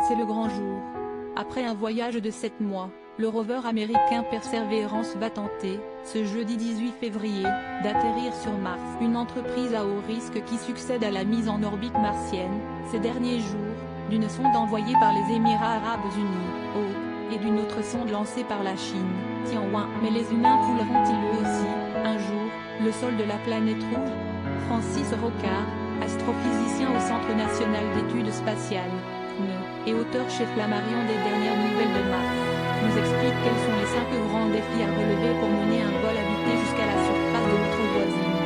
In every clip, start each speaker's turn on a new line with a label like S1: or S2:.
S1: C'est le grand jour. Après un voyage de 7 mois, le rover américain Perseverance va tenter, ce jeudi 18 février, d'atterrir sur Mars. Une entreprise à haut risque qui succède à la mise en orbite martienne, ces derniers jours, d'une sonde envoyée par les Émirats Arabes Unis, et d'une autre sonde lancée par la Chine, Tianwen. Mais les humains fouleront-ils eux aussi, un jour, le sol de la planète rouge? Francis Rocard, astrophysicien au Centre national d'études spatiales, CNE, et auteur-chef Flammarion des dernières nouvelles de Mars, nous explique quels sont les 5 grands défis à relever pour mener un vol habité jusqu'à la surface de notre voisine.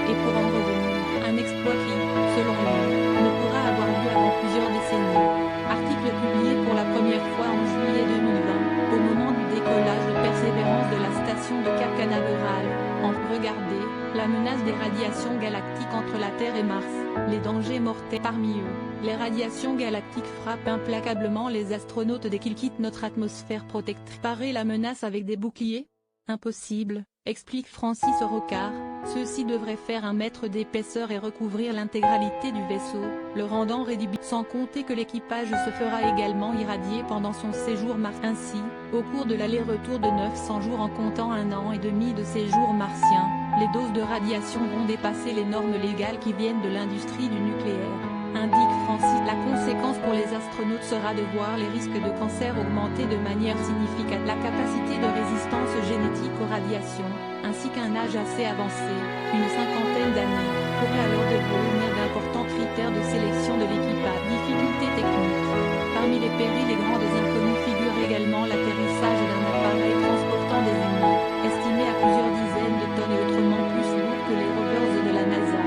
S1: Et pour en revenir, un exploit qui, selon lui, ne pourra avoir lieu avant plusieurs décennies. Article publié pour la première fois en juillet 2020, au moment du décollage de Persévérance de la station de Cap Canaveral. Regardez, la menace des radiations galactiques entre la Terre et Mars, les dangers mortels parmi eux. Les radiations galactiques frappent implacablement les astronautes dès qu'ils quittent notre atmosphère protectrice. Parer la menace avec des boucliers? Impossible, explique Francis Rocard. Ceux-ci devraient faire 1 mètre d'épaisseur et recouvrir l'intégralité du vaisseau, le rendant réduit. Sans compter que l'équipage se fera également irradier pendant son séjour Mars. Ainsi, au cours de l'aller-retour de 900 jours en comptant 1 an et demi de séjour martien, les doses de radiation vont dépasser les normes légales qui viennent de l'industrie du nucléaire, indique Francis. La conséquence pour les astronautes sera de voir les risques de cancer augmenter de manière significative. La capacité de résistance génétique aux radiations, ainsi qu'un âge assez avancé, une 50aine d'années, pourrait alors devenir d'importants critères de sélection de l'équipage. Difficultés techniques. Parmi les périls et grands inconnus figure également l'atterrissage d'un appareil transportant des humains, estimé à plusieurs dizaines de tonnes et autrement plus lourd que les rovers de la NASA,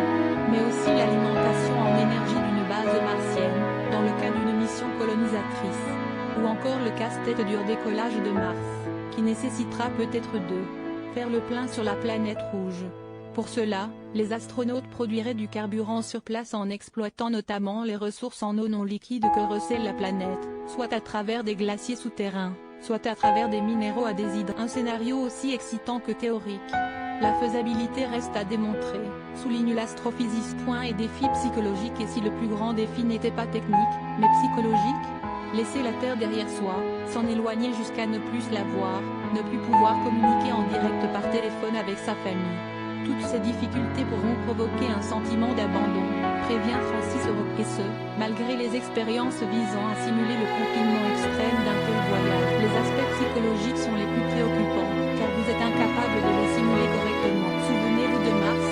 S1: mais aussi l'alimentation en énergie d'une base martienne, dans le cas d'une mission colonisatrice, ou encore le casse-tête du redécollage de Mars, qui nécessitera peut-être de faire le plein sur la planète rouge. Pour cela, les astronautes produiraient du carburant sur place en exploitant notamment les ressources en eau non liquide que recèle la planète, soit à travers des glaciers souterrains, soit à travers des minéraux à déshydrater. Un scénario aussi excitant que théorique. La faisabilité reste à démontrer, souligne l'astrophysicien. Et défi psychologique. Et si le plus grand défi n'était pas technique, mais psychologique? Laisser la Terre derrière soi, s'en éloigner jusqu'à ne plus la voir, ne plus pouvoir communiquer en direct par téléphone avec sa famille. Toutes ces difficultés pourront provoquer un sentiment d'abandon, prévient Francis Rocard. Et ce, malgré les expériences visant à simuler le confinement extrême d'un tel voyage. Les aspects psychologiques sont les plus préoccupants, car vous êtes incapable de les simuler correctement. Souvenez-vous de Mars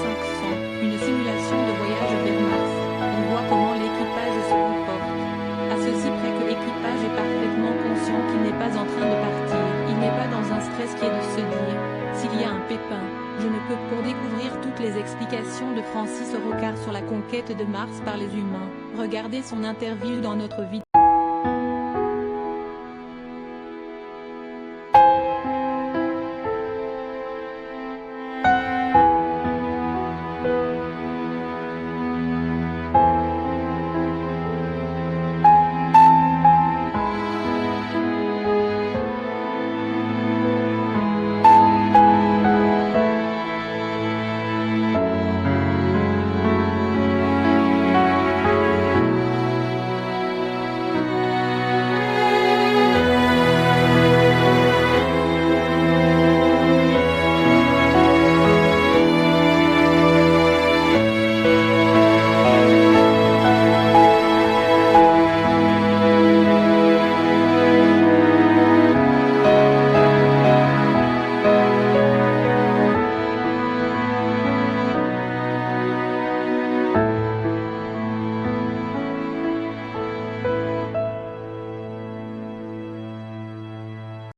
S1: 500, une simulation de voyage vers Mars. On voit comment l'équipage se comporte. À ceci près que l'équipage est parfaitement conscient qu'il n'est pas en train de partir. Il n'est pas dans un stress qui est de se dire, s'il y a un pépin, je ne peux. Pour découvrir toutes les explications de Francis Rocard sur la conquête de Mars par les humains, regardez son interview dans notre vidéo.